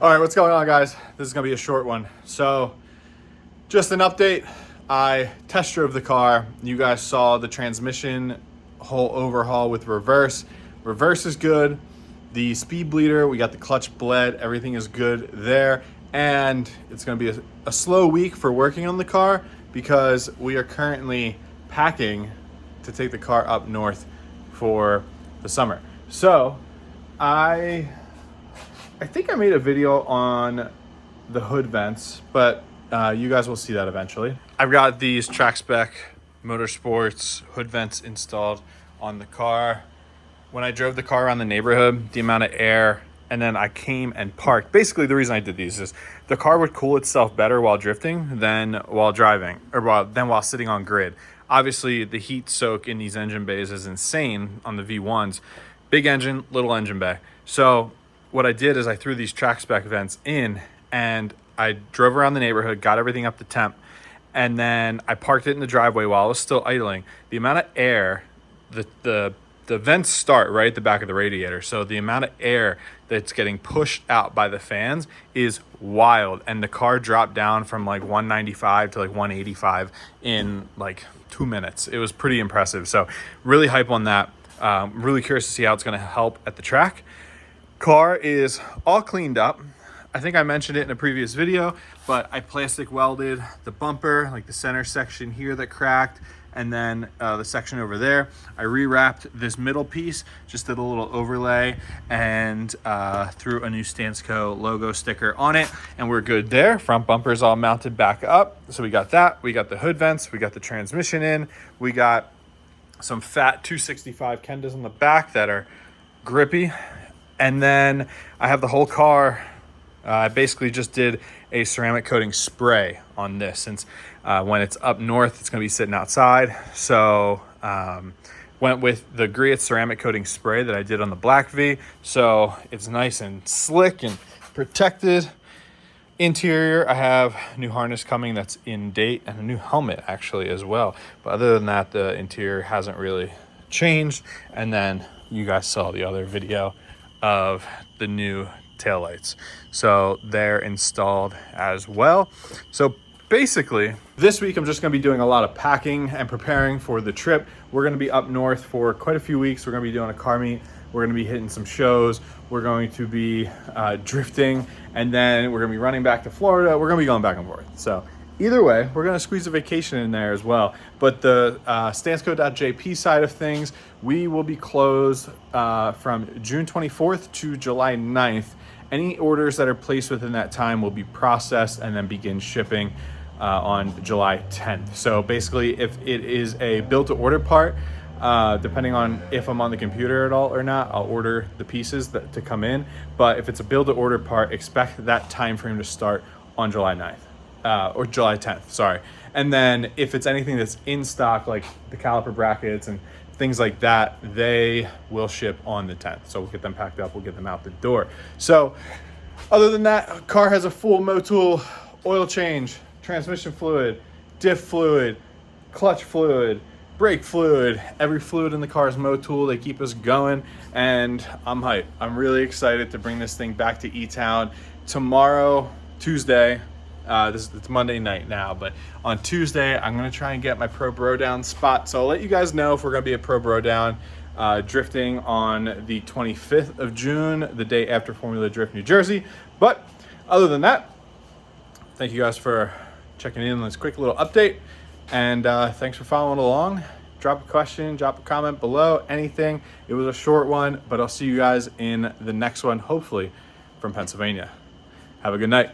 All right, what's going on, guys? This is gonna be a short one. So just an update. I test drove the car. You guys saw the transmission whole overhaul with reverse. Reverse is good. The speed bleeder, we got the clutch bled. Everything is good there. And it's gonna be a slow week for working on the car because we are currently packing to take the car up north for the summer. So I think I made a video on the hood vents, but you guys will see that eventually. I've got these track spec Motorsports hood vents installed on the car. When I drove the car around the neighborhood, the amount of air, and then I came and parked. Basically, the reason I did these is the car would cool itself better while drifting than while driving, or while sitting on grid. Obviously, the heat soak in these engine bays is insane on the V1s. Big engine, little engine bay. So what I did is I threw these track spec vents in and I drove around the neighborhood, got everything up to temp, and then I parked it in the driveway while I was still idling. The amount of air, the vents start right at the back of the radiator. So the amount of air that's getting pushed out by the fans is wild. And the car dropped down from like 195 to like 185 in like 2 minutes. It was pretty impressive. So really hype on that. Really curious to see how it's going to help at the track. Car is all cleaned up. I think I mentioned it in a previous video, but I plastic welded the bumper, like the center section here that cracked, and then the section over there. I rewrapped this middle piece, just did a little overlay, and threw a new Stansco logo sticker on it, and we're good there. Front bumper is all mounted back up. So we got that. We got the hood vents. We got the transmission in. We got some fat 265 Kendas on the back that are grippy. And then I have the whole car. I basically just did a ceramic coating spray on this since when it's up north, it's going to be sitting outside. So went with the Griot ceramic coating spray that I did on the Black V. So it's nice and slick and protected. Interior, I have a new harness coming that's in date and a new helmet actually as well. But other than that, the interior hasn't really changed. And then you guys saw the other video of the new taillights, so they're installed as well. So basically this week I'm just going to be doing a lot of packing and preparing for the trip. We're going to be up north for quite a few weeks. We're going to be doing a car meet, we're going to be hitting some shows, we're going to be drifting, and then we're going to be running back to Florida. We're going to be going back and forth. So either way, we're going to squeeze a vacation in there as well. But the Stansco.jp side of things, we will be closed from June 24th to July 9th. Any orders that are placed within that time will be processed and then begin shipping on July 10th. So basically, if it is a build-to-order part, depending on if I'm on the computer at all or not, I'll order the pieces to come in. But if it's a build-to-order part, expect that time frame to start on July 9th. Or July 10th, sorry. And then if it's anything that's in stock, like the caliper brackets and things like that, they will ship on the 10th. So we'll get them packed up, we'll get them out the door. So other than that, car has a full Motul oil change, transmission fluid, diff fluid, clutch fluid, brake fluid. Every fluid in the car is Motul. They keep us going, and I'm hyped. I'm really excited to bring this thing back to E-Town tomorrow, Tuesday. It's Monday night now, but on Tuesday, I'm going to try and get my Pro Bro Down spot. So I'll let you guys know if we're going to be at Pro Bro Down drifting on the 25th of June, the day after Formula Drift New Jersey. But other than that, thank you guys for checking in on this quick little update. And thanks for following along. Drop a question, drop a comment below, anything. It was a short one, but I'll see you guys in the next one, hopefully from Pennsylvania. Have a good night.